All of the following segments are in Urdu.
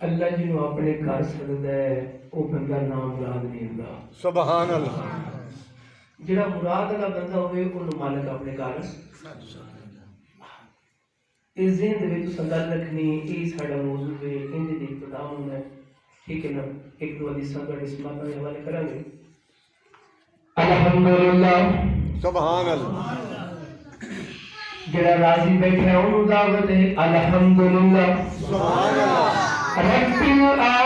اللہ جنوں اپنے گھر سکتا ہے وہ بندہ نام مراد نہیں ہوندا. سبحان اللہ. جڑا مراد والا بندہ ہوئے انہوں مالک اپنے گھر. اس ذہن دے وچ تساں گل رکھنی یہ ساڈا موضوع ہے اندے دی ابتدا ہونا ہے. ٹھیک ہے نا. ایک دو حدیثاں تہاڈے سماعت دے حوالے کراں گے. الحمدللہ. سبحان اللہ. جڑا راضی بیٹھا ہے انہوں دعوت ہے الحمدللہ. سبحان اللہ. رب العالمین.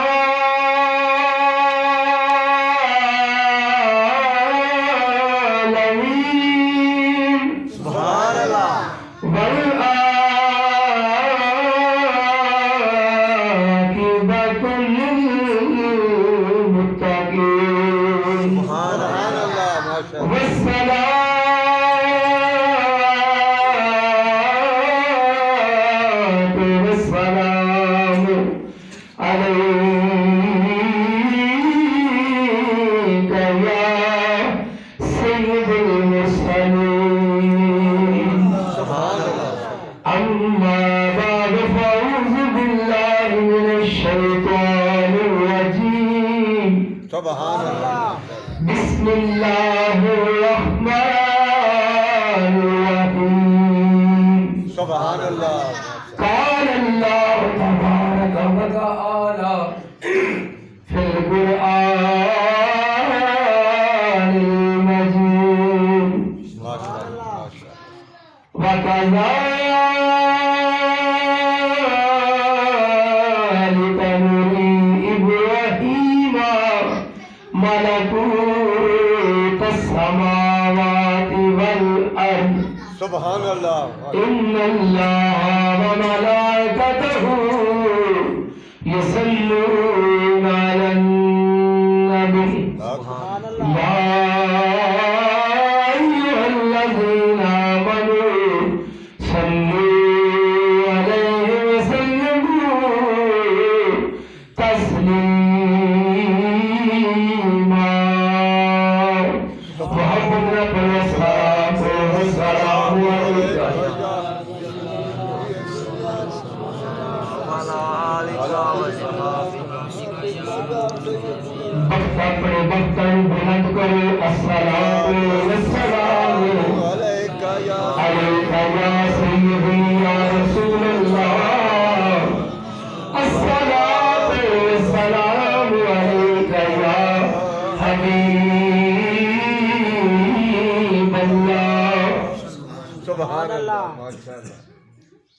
سبحان اللہ. بسم اللہ الرحمن الرحیم. سبحان اللہ. قال اللہ تبارک و تعالی فی القرآن المجید. وَكَذَلِكَ ملکوت السماوات والارض. سبحان اللہ. ان اللہ وملائکتہ یصلون علی النبی. یا ایھا الذین آمنوا صلوا علیہ وسلموا تسلیما. اپنے برتن بلند کرو. الصلاۃ والسلام علیکہ یا سیدی یا رسول اللہ. الصلاۃ والسلام علیکہ یا حبیب اللہ. سبحان اللہ.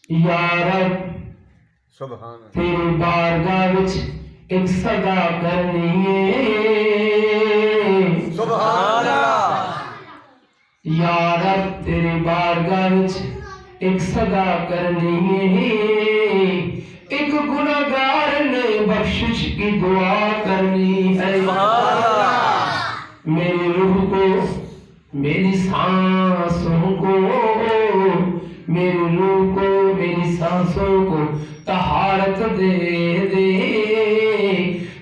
یا رب سبحان اللہ. تیری بارگاہ وچ ایک صدا کرنی ہے. سبحان اللہ. یا رب تیری بارگاہ وچ ایک صدا کرنی ہے. ایک گناہگار نے بخشش کی دعا کرنی ہے. میری روح کو میری سانسوں کو میری روح کو میری سانسوں کو طہارت دے دے.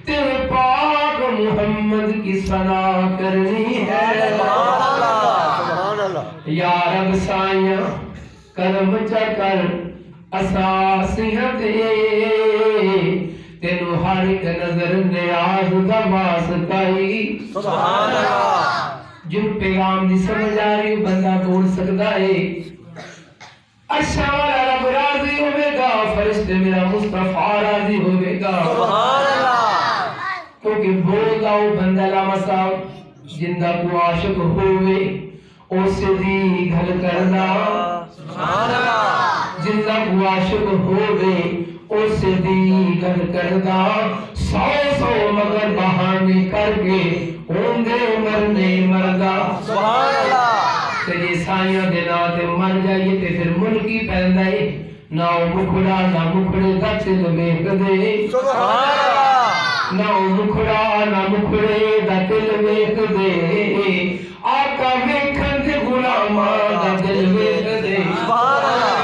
تیرے پاک محمد کی ثنا کرنی ہے. سبحان اللہ. یا رب سائیاں کرم چا کر اساسیاں دے. تینوں ہر ایک نظر نیاز دا واسطہ ہی. سبحان اللہ. جن پیغام دی سمجھ آ رہی بندہ بول سکتا ہے. عرشاں والا رب راضی ہوئے گا. فرشتے میرا مصطفیٰ راضی ہوئے گا. سبحان اللہ. کیونکہ بولتا ہوں بندہ لامہ صاحب جندہ کو عاشق ہوئے اسے دی گھل کرنا. سبحان اللہ. جندہ کو عاشق ہوئے اسے دی گھل کرنا. سو مگر بہانے کر کے ہوندے مرنے مردا. سبحان اللہ. تے یہ سائیاں دے نا تے مر جائیے تے پھر ملکی پہندا ہے. نہ مکھڑا نہ مکھڑے دا چل ویکھ دے. سبحان اللہ. نہ مکھڑا نہ مکھڑے دا دل ویکھ دے. آقا ویکھن دے غلاماں دا دل ویکھ دے. سبحان اللہ.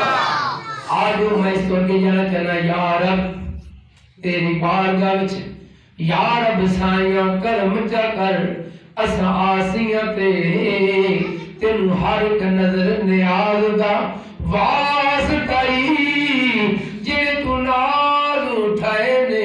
آج میں اس کو کے جانا چاہنا یا رب تیری بارگاہ وچ یا رب سائیاں کرم چا کر اساں آسیاں تے تینوں ہر ایک نظر نیاز دا واسطہ جڑے تو ناز اٹھائے نے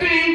3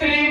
3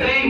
3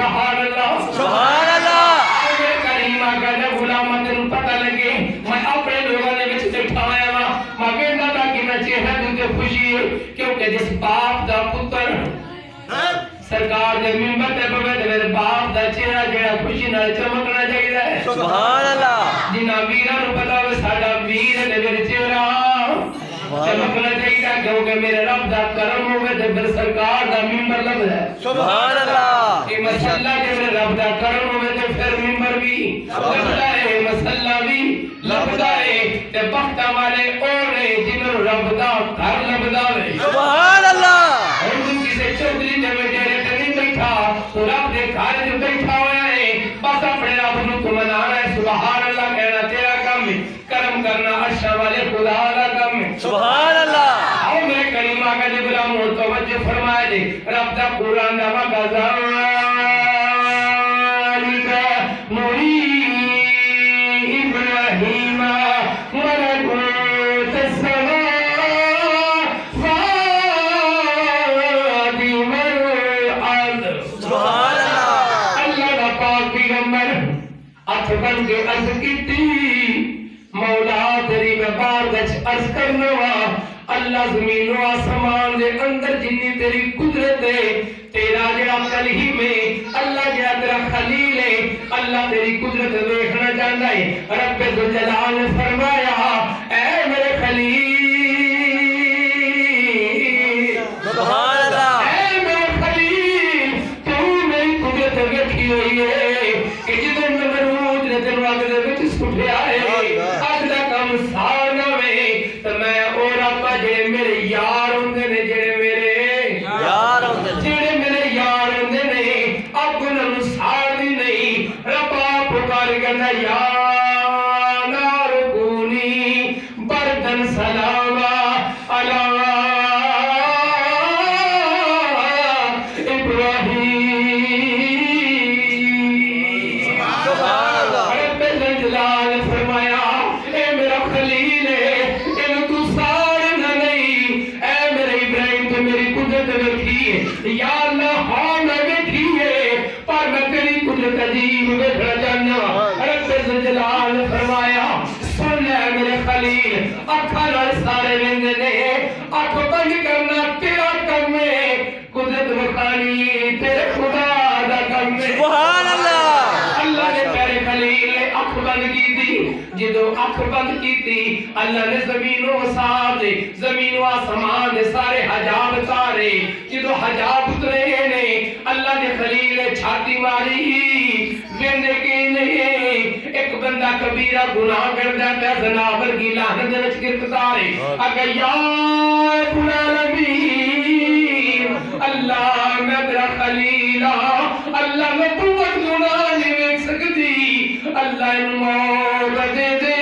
سبحان اللہ سبحان اللہ اے کریم آقا دے غلاماں تینوں پتہ لگے میں اپنے لوگوں دے وچ بیٹھا ہویا وا میں کہندا تا کہ میں چہرے تے خوشی ہے کیونکہ جس باپ دا پتر سرکار دے منبر تے بوے تے میرے باپ دا چہرہ جڑا خوشی نال چمکنا چاہیدا ہے سبحان اللہ جنہاں ویراں نوں پتہ ہوے ساڈا ویر تے میرے چہرہ چمکنا چاہیدا کیونکہ میرے رب دا کرم ہوے تے پھر سرکار دا منبر لبدا ہے سبحان اللہ کہ مسلہ جے میرے رب دا کرم ہوے تے پھر منبر بھی لبدا ہے مسلہ بھی لبدا ہے تے بخت والے او نے جنہاں رب دا گھر لبدا ہے سبحان اللہ ہن کسے چوکری دے ڈیرے تے نہیں بیٹھا تو رب دے گھر وچ بیٹھا ہویا ہے بس اپنے رب نوں منانا ہے سبحان اللہ کہنا تیرا کام ہے کرم کرنا عرش والے خدا دا کام ہے سبحان اللہ آؤ میرے کریم آقا دے غلاموں توجہ فرمائے دے رب دا قرآن دا وغزالک نوری ابراہیم ملکوت السماوات والارض سبحان اللہ اللہ دا پاک پیغمبر ہاتھ بن کے عرض کیتی مولا تیری میں بارگاہ عرض کرنا وا اللہ زمین و آسمان دے اندر جنی تیری قدرت ہے تیرا جڑا کلیم ہے اللہ جڑا تیرا خلیل ہے اللہ تیری قدرت دیکھنا چاہتا ہے رب ذوالجلال نے فرمایا اے میرے خلیل سبحان اللہ اے میرے خلیل تو میری قدرت دیکھی ہوئی ہے کہ جدوں نمرود نے تینوں اگ دے وچ سٹیا ہے اگ دا کم سارنا وے تے میں او رب جڑے میرے یار ہوندے نے جڑے میرے یار ہوندے نے جڑے میرے یار ہوندے نے اگ انہاں نوں ساڑ دی نہیں رب پکار کردا یا نار کونی بردن سلاما علی سبحان اللہ رب ذوالجلال فرمایا اے میرا خلیل ہے اینو تو ساڑنا نہیں اے میرے ابراہیم تو میری قدرت ویکھی ہے یا اللہ ہاں میں ویکھی ہے پر میں تیری قدرت عجیب ویکھنا چاہنا رب ذوالجلال نے فرمایا سن لے میرے خلیل اکھاں نال سارے ویندے نے اکھ بند کرنا تیرا کم ہے قدرت وکھانی تیرے خدا دا کم ہے سبحان اللہ اللہ نے پیارے خلیل نے اکھ بند کی تھی جدو اکھ بند کی تھی اللہ نے زمین و آسمان دے زمین و آسمان دے سارے حجاب اتارے جدو حجاب اترے نے اللہ نے خلیل نے چھاتی ماری ویندے کے نہیں ایک بندہ کبیرہ گناہ کردا پیا زنا ورگی لعنت دے وچ گرفتار ہے اگے یا رب العالمین اللہ میں تیرا خلیل اللہ میں قوت گناہ نہیں ویکھ سکتی اللہ ان موت دے دے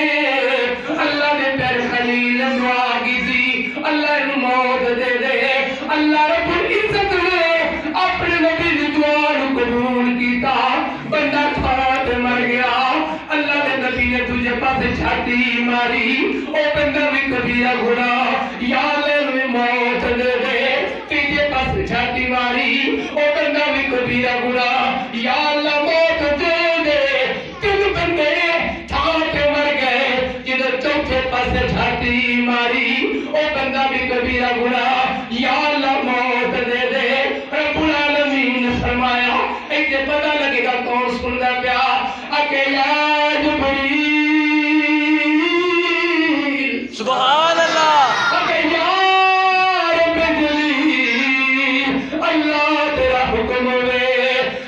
اللہ نے پیارے خلیل نے دعا کی تھی اللہ ان موت دے دے اللہ رب العزت نے اپنے نبی دی دعا نو قبول کیتا بندہ کھڑا تے مر گیا اللہ دے نبی نے تجھے پاسے چھاتی ماری او بندہ بھی کبیرہ گناہ یا اللہ موت دے دے تیجے پاسے چھاتی ماری او بندہ بھی کبیرہ گناہ یا اللہ موت دے دے تین بندے چھاتے مر گئے جدھر چوتھے پاسے چھاتی ماری او بندہ بھی کبیرہ گناہ یا اللہ موت دے دے رب العالمین نے فرمایا ایک دے پتہ لگے گا کون سندا پیا اکے یا جبریل سبحان اللہ اکے یا رب جلیل اللہ تیرا حکم ہوئے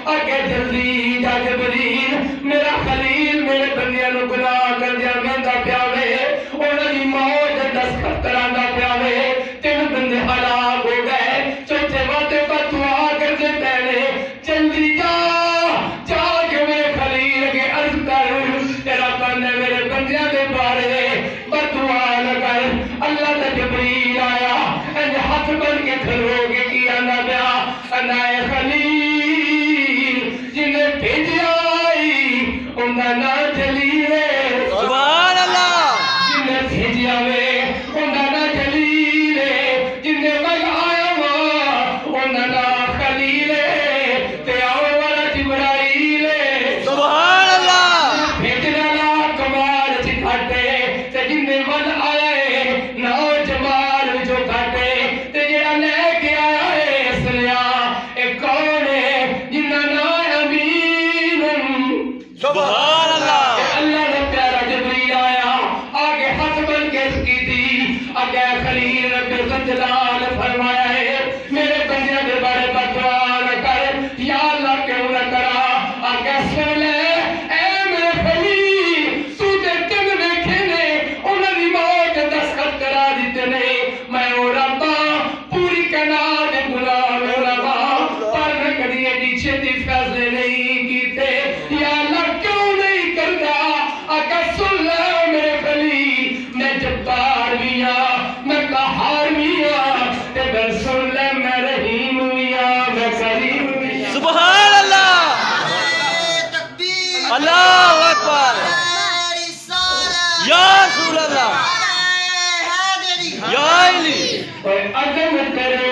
اکے جلدی جا جبریل میرا خلیل میرے بندیاں نو گناہ کر دیا ویندا پیا وے انہاں دی موت دستخط کراندا پیا وے تین بندے ہلاک ہو گئے چوتھے وعدے پر دعا کردے پہلے جلدی جا جا کے میرے خلیل کے عرض کر تیرا بندے میرے بندیاں دے بارے بدعا نہ کر اللہ دا جبریل آیا انج ہاتھ بن کے کھلو کے کی آندا پیا انائے چھتی فیصلے نہیں کیتے یا اللہ کیوں نہیں کرتا آقا سن لے میرے خلیل میں جبار بھی ہاں میں قہار بھی ہاں تے بل سن لے میں رحیم بھی ہاں میں کریم بھی ہاں سبحان اللہ اللہ اکبر یا رسول اللہ یا علی اور عظمت کرے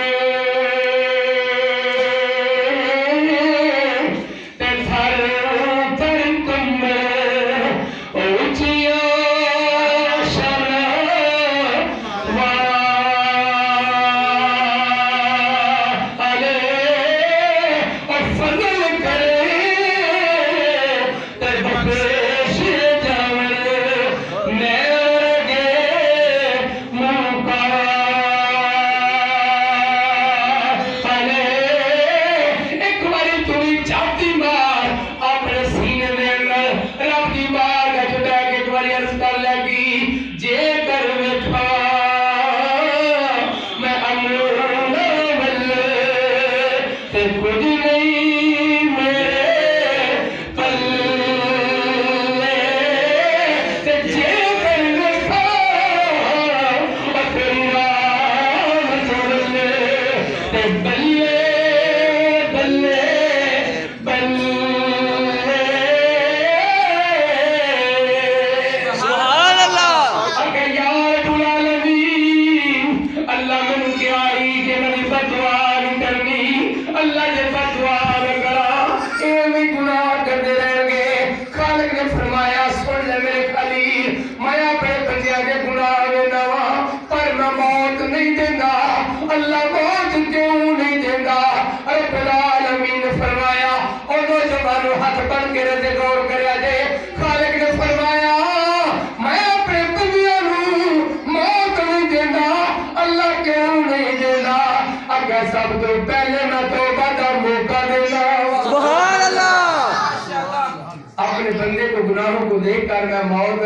سب تو پہلے میں توبہ کا موقع دینا سبحان اللہ اپنے بندے کو گناہوں کو دیکھ کر میں موت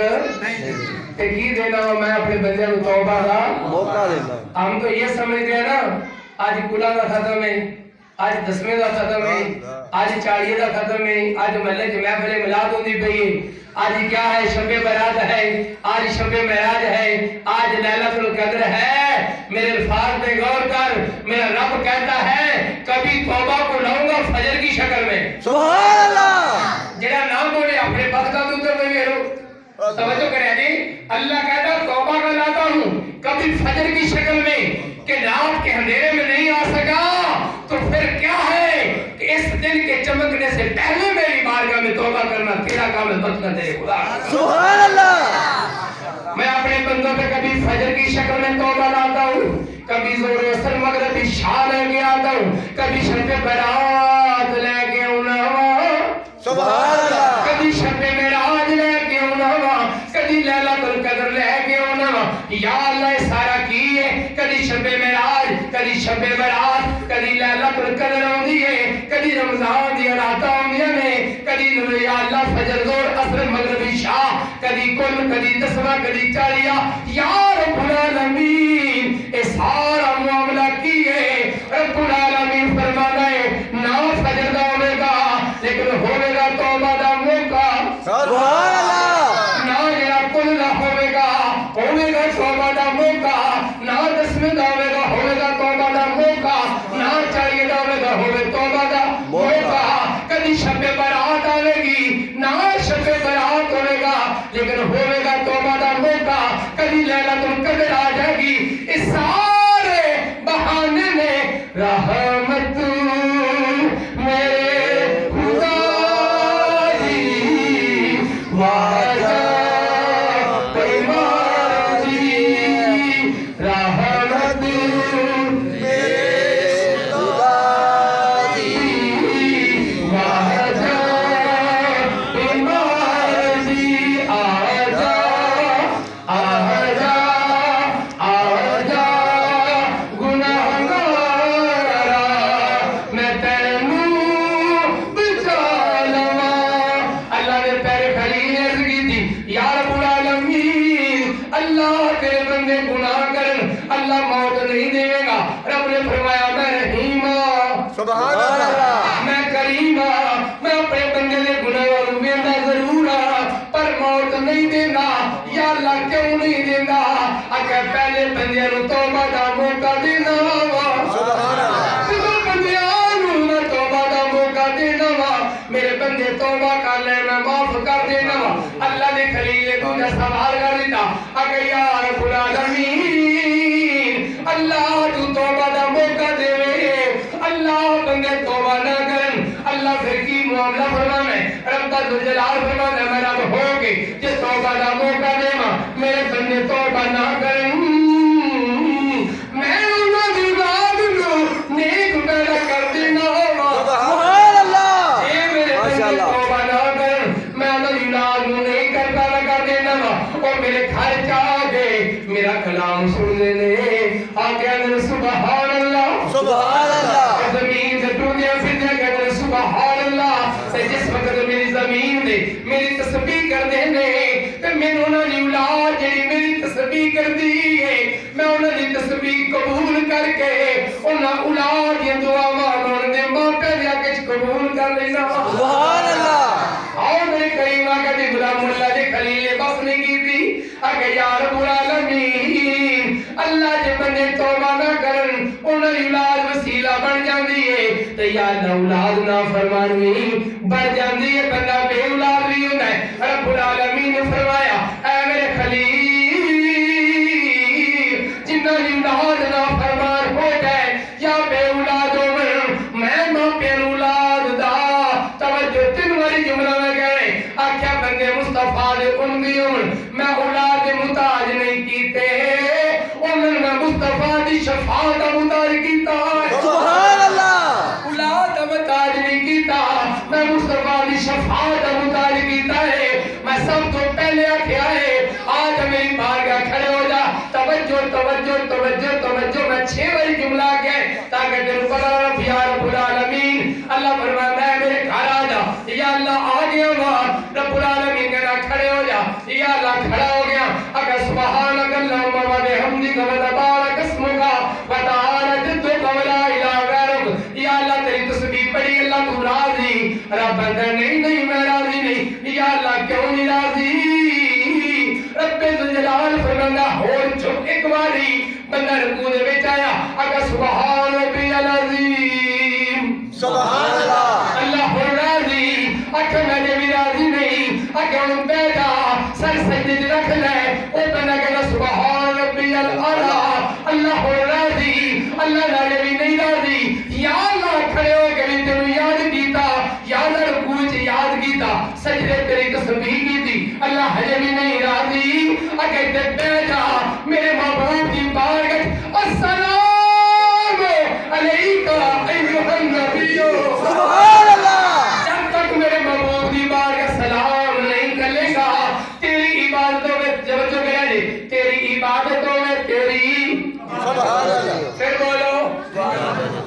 کی دینا ہوں میں اپنے بندے کو توبہ کا موقع دینا ہم تو یہ سمجھتے ہیں نا آج کلا کا ختم ہے آج دسویں کا ختم ہے آج چالیے کا ختم ہے آج محلے چ محفل میلاد ہوندی پئی ہے آج کیا ہے شب برات ہے آج شب معراج ہے آج لیلۃ القدر ہے میرے الفاظ پہ غور کر میرا رب کہتا ہے کبھی توبہ کو لاؤں گا فجر کی شکل میں سبحان اللہ جڑا نام بولے اپنے بخت کا دوتر میں ویرو توجہ کرے جی اللہ کہتا توبہ کا لاتا ہوں کبھی فجر کی شکل میں کہ رات کے اندھیرے میں نہیں آ سکا تو پھر کیا ہے کہ اس دن کے چمکنے سے پہلے میری بارگاہ میں توبہ کرنا تیرا کام ہے بچنا تیرے خدا سبحان اللہ میں اپنے بندوں پہ کبھی فجر کی شکل میں توبہ لاتا ہوں کبھی زور اثر مغرب عشاء لے کے آتا ہوں کبھی شب برات لے کے سبحان اللہ کبھی شب معراج لے کے کبھی لیلۃ القدر لے کے یا اللہ سارا کیے کبھی شب معراج کبھی شب برات کبھی لیلۃ القدر ہوندی ہے کبھی رمضان دی راتاں ہوندیاں نے کبھی یا اللہ فجر زور اثر مغرب عشاء کبھی کل کبھی دسواں کبھی چالیہ یا رب العالمین اے سارا معاملہ کیے رب العالمین فرماتا ہے نہ فجر دا ہوے گا لیکن ہوے گا توبہ دا موقع سبحان اللہ نہ جڑا کل دا ہوے گا توبہ دا موقع نہ دسویں دا ہوے گا توبہ دا موقع نہ چالیے دا ہوے توبہ دا موقع کبھی شب برات آئے گی نہ شب برات ہوے گا لیکن ہوے گا توبہ دا موقع کبھی لیلۃ القدر آ جائے گی اس سارے بہانے نے رحمت میرے خدا دی واجہ پیمان دی رحمت میرے خدا دی واجہ پیمان دی آجا آجا آجا گناہگارا میں تینوں بچا لواں اللہ نے پیرے خلیل نے عرض کی تھی یا رب العالمین اللہ تیرے بندے گناہ کرن اللہ موت نہیں دے گا رب نے فرمایا میں رحیم ہوں سبحان اللہ میں کریم میں اپنے بندے دے گناہاں نوں ویندا ضرور پر موت نہیں دیندا یا اللہ کیوں نہیں دیندا اگر پہلے بندیاں نوں توبہ دا موقع دینا سبحان اللہ بندیاں نوں میں توبہ دا موقع دینا میرے بندے توبہ کر لے میں معاف کر دینا اللہ نے خلیل نے تجھے سوال کر دیتا اگر یا رب العالمین اللہ تو توبہ دا موقع دے اللہ بندے توبہ نہ کرن اللہ پھر کی معاملہ فرمانا ہے رب ذوالجلال فرمانا ہے میں رب ہو کے جس توبہ دا موقع دے میرے بندے توبہ نہ کرن میں انہاں دی اولاد نوں نیک پیدا کر دینا سبحان اللہ اے میرے بندے ماشاءاللہ توبہ نہ کرن میں انہاں دی اولاد نوں نیک پیدا کر دینا اور میرے گھر چ آ گئے میرا کلام سن لینے آگے اندر سبحان اللہ سبحان اللہ زمین سے ٹوٹیاں پھر کہتے ہیں سبحان اللہ تے جس وقت میری زمین دے میری تسبیح کر دے نے تے میں انہاں دی اولاد جڑی میری تسبیح کر دی ہے میں انہاں دی تسبیح قبول کر کے انہاں اولاد دی دعاواں انہاں دے موقع دے کے قبول کر لینا سبحان اللہ آؤ میرے کریم آقا دی غلام اللہ دے خلیل نے بس نہیں کی تھی اگر یا رب العالمین اللہ جے بندے توبہ نہ کرن انہاں دی اولاد وسیلہ بن جاندی ہے تے یا اللہ اولاد نہ فرمانی بن جاندی ہے بندہ بے اولاد بھی ہوندا ہے رب العالمین نے فرمایا اے میرے خلیل جنہاں دی اولاد نہ فرمان ہو جائے یا بے اولاد ہو میں ماپے اولاد دا توجہ تین والی جملہ میں کہہ رہے آکھیا بندے مصطفیٰ دے امدیوں میں اولاد محتاج نہیں کیتے انہوں نے مصطفیٰ دی شفاعت محتاج کیتا سبحان اللہ اولاد محتاج نہیں کیتا میں مصطفیٰ دی شفاعت محتاج کیتا ہے میں سب تو پہلے آکھیا ہے آج میری بارگاہ کھڑے ہو جا توجہ توجہ توجہ توجہ میں 6 والی جملہ کیا ہے تاکہ تیرے پتہ رب یا رب العالمین اللہ فرماتا ہے میرے گھر آ جا یا اللہ آ گیا وہاں رب العالمین کہنا کھڑے ہو جا یا اللہ کھڑا ہو گیا اگر سبحانک اللہم و بحمدک و تبارک اسمک و تعالی جدک و لا الہ غیرک یا اللہ تیری تسبیح پڑھی اللہ تو راضی رب اندر نہیں میں راضی نہیں یا اللہ کیوں نہیں راضی رب ذوالجلال فرمانا ہو چپ ایک باری بندہ رکوع دے وچ آیا اگر سبحان ربی العظیم سبحان اللہ اللہ ہو راضی اکھے میں بھی راضی نہیں اکھے ان بیٹا سر سجدے تے رکھ لے او بندہ کہنا سبحان ربی الاعلی اللہ ہو راضی اللہ نالے بھی نہیں راضی یا اللہ کھڑے ہو کے بھی تینوں یاد کیتا یا اللہ رکوع وچ یاد کیتا سجدے تیری تسبیح کیتی اللہ ہجے بھی نہیں راضی اکھے تے بیٹا میرے محبوب دی بارگاہ السلام علیکہ ایھا النبی سبحان اللہ جب تک میرے محبوب دی بارگاہ سلام نہیں کرے گا تیری عبادتوں میں توجہ کرا جی تیری عبادتوں میں تیری سبحان اللہ پھر بولو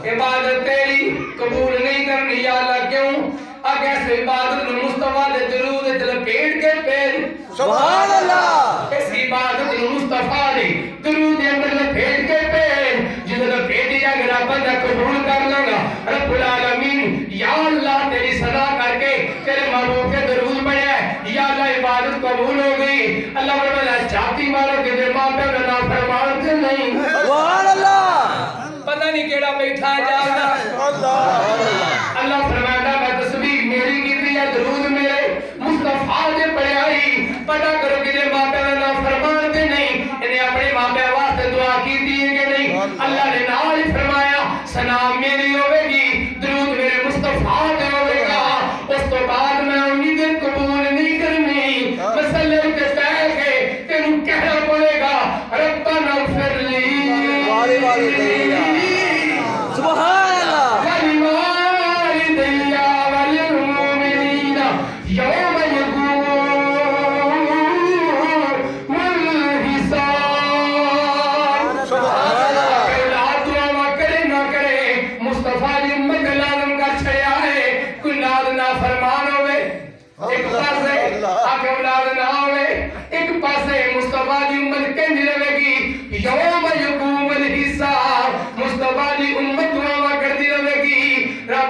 عبادت تیری قبول نہیں کرنی یا اللہ کیوں اگر ایسے عبادت نو مصطفیٰ دے درود تے لپیٹ کے پھر سبحان اللہ اس عبادت نو مصطفیٰ دے درود دے اندر لپیٹ کے پھر جس لپیٹ یا گرا بندہ قبول کر لگا رب العالمین یا اللہ تیری صدا کر کے تیرے محبوب کے درود پڑھا ہے یا اللہ عبادت قبول ہو گئی اللہ فرمایا چاہتی مارو کہ دے ماں پہ نہ فرمان سے نہیں سبحان اللہ پتہ نہیں کیڑا بیٹھا ہے جاؤ اللہ فرماتا میں تسبیح میری کی ہے درود میرے مصطفیٰ دے پڑھائی پتہ کرو کہ دے ماں پہ نہ فرمان سے نہیں انہیں اپنے ماں پہ واسطے دعا کی دی ہے کہ نہیں اللہ نے نال ہی فرمایا سلام میری ہوے گی درود میرے مصطفیٰ دے ہوے گا اس تو بعد میں امید قبول نہیں کرنی مسئلے تے بیٹھ کے تینوں کہنا پڑے گا ربنا اغفر لی واری واری دیا سبحان اللہ ولوالدي والمؤمنين يوم يقوم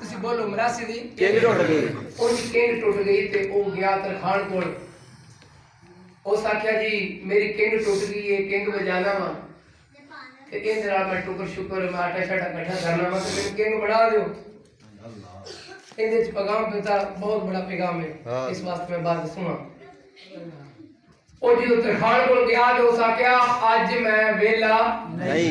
ਤੁਸੀਂ ਬੋਲੋ ਮਰਾਸੀ ਦੀ ਕਿੰਗ ਟੁੱਟ ਗਈ। ਉਹਦੀ ਕਿੰਗ ਟੁੱਟ ਗਈ ਤੇ ਉਹ ਗਿਆ ਤਰਖਾਨ ਕੋਲ। ਉਸ ਆਖਿਆ ਜੀ ਮੇਰੀ ਕਿੰਗ ਟੁੱਟ ਗਈ ਹੈ, ਕਿੰਗ ਵਜਾਣਾ ਵਾ ਤੇ ਇਹਦੇ ਨਾਲ ਮੈਂ ਟੁਕਰ ਸ਼ੁਕਰ ਮੈਂ ਆਟਾ ਛਾਟਾ ਇਕੱਠਾ ਕਰਨਾ ਵਾ ਤੇ ਮੈਨੂੰ ਕਿੰਗ ਬਣਾ ਦਿਓ। ਇਹਦੇ ਚ ਪੈਗਾਮ ਦਿੱਤਾ, ਬਹੁਤ ਬੜਾ ਪੈਗਾਮ ਹੈ, ਇਸ ਵਾਸਤੇ ਮੈਂ ਬਾਤ ਦੱਸੂਗਾ। ਉਹ ਜਦੋਂ ਤਰਖਾਨ ਕੋਲ ਗਿਆ ਤੇ ਉਸ ਆਖਿਆ ਅੱਜ ਮੈਂ ਵੇਲਾ ਨਹੀਂ।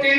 3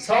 100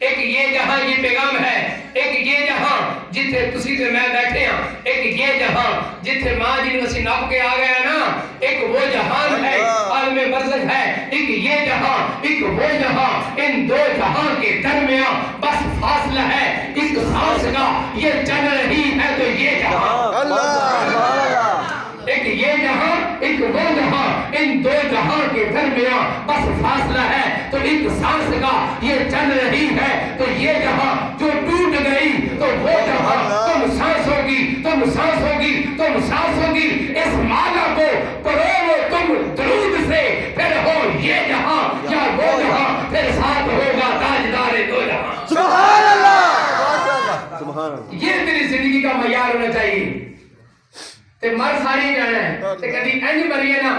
ایک یہ جہاں یہ پیغام ہے، ایک یہ جہاں جتھے تسی تے میں بیٹھے ہیں، ایک یہ جہاں جتھے ماں جی نے اسی نپ کے آ گیا نا، ایک وہ جہان ہے عالم برزخ ہے، ایک یہ جہاں ایک وہ جہاں، ان دو جہاں کے درمیان بس فاصلہ ہے ایک سانس کا، یہ چل رہی ہے تو یہ جہاں ایک یہ جہاں ایک وہ جہاں، ان دو جہاں کے درمیان بس فاصلہ ہے تو ایک سانس کا، یہ چل رہی ہے تو یہ جہاں جو ٹوٹ گئی تو وہ جہاں، تم سانس ہوگی تم سانس ہوگی تم سانس ہوگی، اس مالا کو پڑھو تم درود سے، پھر ہو یہ جہاں یا وہ جہاں، پھر ساتھ ہوگا تاجدار دو جہاں۔ سبحان اللہ، سبحان اللہ، یہ تیری زندگی کا معیار ہونا چاہیے۔ تے مر ساری جانا ہے تے کدی انج مریے نا،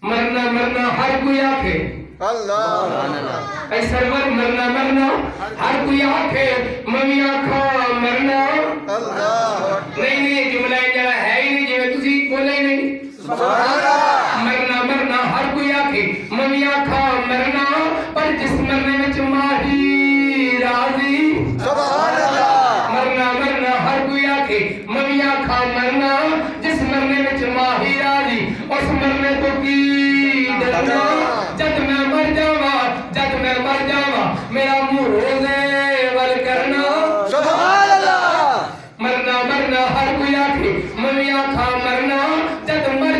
مرنا مرنا ہر کوئی آکھے اللہ، اے سرور مرنا مرنا ہر کوئی آکھے، ممی آکھا مرنا اللہ، نہیں نہیں جملہ جڑا ہے ہی نہیں جویں تسی بولے ہی نہیں، سبحان اللہ، مرنا مرنا ہر کوئی آکھے، ممی آکھا مرنا، پر جس مرنے وچ ماہی راضی، سبحان اللہ، مرنا مرنا ہر کوئی آکھے، ممی آکھا مرنا، جس مرنے وچ ماہی راضی، اس مرنے تو کی ڈرنا، جد میں مر جاواں جد میں مر جاواں میرا منہ روزے ول کرنا، سبحان اللہ، مرنا مرنا ہر کوئی آکھے، ممی آکھا مرنا، جد مر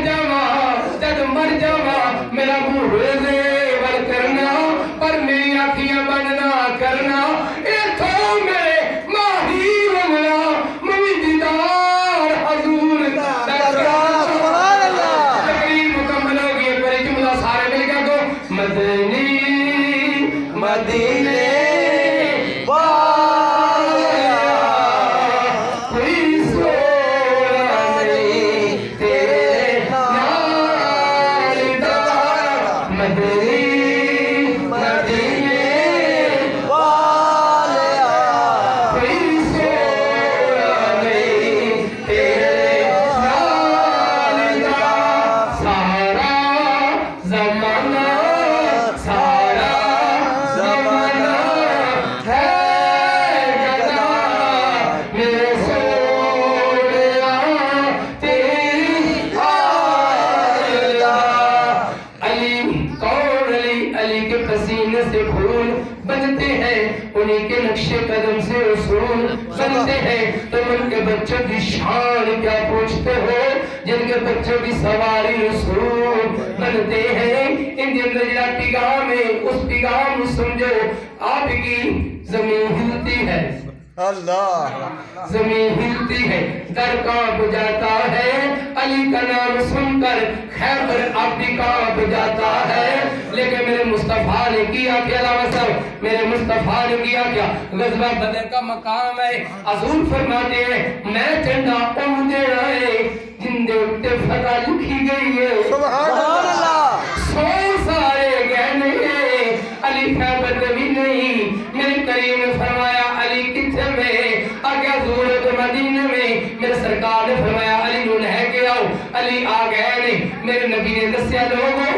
جاواں میرا منہ روزے ول کرنا، پر میری آنکھیاں بند نہ کرنا، ایتھوں میرے ماہی ونگلا ممی دیدار حضور سبحان اللہ، تقریر مکمل ہو گئی، ایک بار جملہ سارے مل گیا تو مدنی مدینے کوئی سونا نہیں تیرے نال دا، مدنی مدینے کوئی سونا نہیں تیرے نال دا، سارا زمانہ سارا زمانہ ہے گدا، میرے سونیا تیری آئلہ، علی کون علی، علی کے پسینے سے پھول بنتے ہیں، انہی کے نقش قدم سے اصول بنتے ہیں، تم ان کے بچوں کی شان کیا پوچھتے ہو، جن کے بچوں کی سواری رسول بنتے ہیں، ان کے اندر جڑا پیغام ہے اس پیغام کو سمجھو، آپ کی زمین ہلتی ہے، اللہ، زمین ہلتی ہے، در کانپ جاتا ہے، علی کا نام سن کر خیبر آبی کانپ جاتا ہے، لیکن میرے مصطفیٰ نے کیا کیا، علامہ صاحب میرے مصطفیٰ نے کیا کیا، غزوہ بدر کا مقام ہے، حضور فرماتے ہیں میں جھنڈا اون دینا ہے جن دے اتے فتح لکھی گئی ہے، سبحان اللہ، سو سارے گہنے علی خیبر بھی نہیں، میرے کریم نے فرمایا علی کتھے میں، آگیا حضور تو مدینہ میں، میرے سرکار نے فرمایا علی نو لے کے آؤ، علی آ گئے نے، میرے نبی نے دسیا لوگوں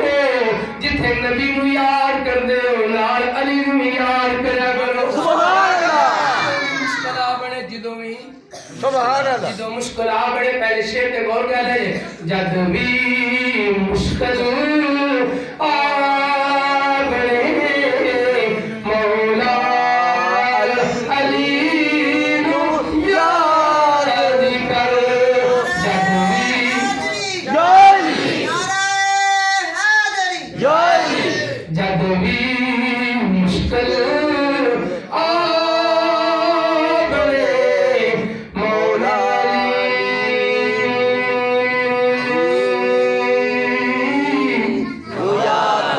جتھے نبی نو یاد کر دے ہو نال علی نو یاد کریا کرو، سبحان اللہ، مشکل آ بڑے جدوں بھی سبحان اللہ، جدوں مشکل آ بڑے، پہلے شیر تے غور کر لے، جد بھی مشکل آ بڑے مولا علی نو یاد کر، جد بھی جد بھی مشکل آ بڑے مولا علی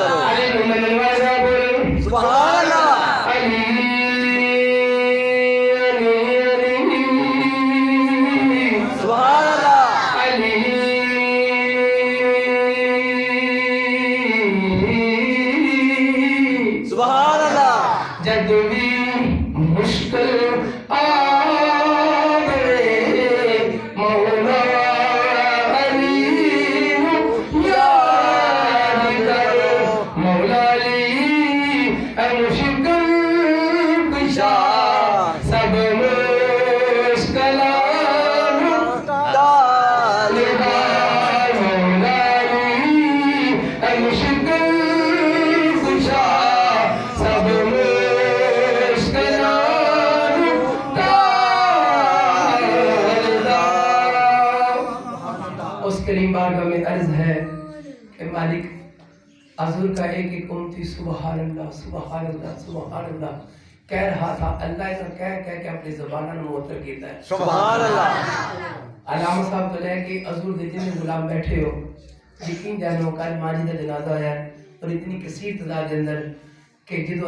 ہے کہ مالک حضور کا ایک ایک امتی سبحان اللہ سبحان اللہ سبحان اللہ کہہ رہا تھا، اللہ کا کہہ کے اپنی زبانہ نے معطر کیتا ہے سبحان اللہ. علامہ صاحب تو لے کہ حضور دے جن غلام بیٹھے ہو یقین جانو کل ماجد جنازہ ہے اور اتنی کثیر تعداد کے اندر کہ جدو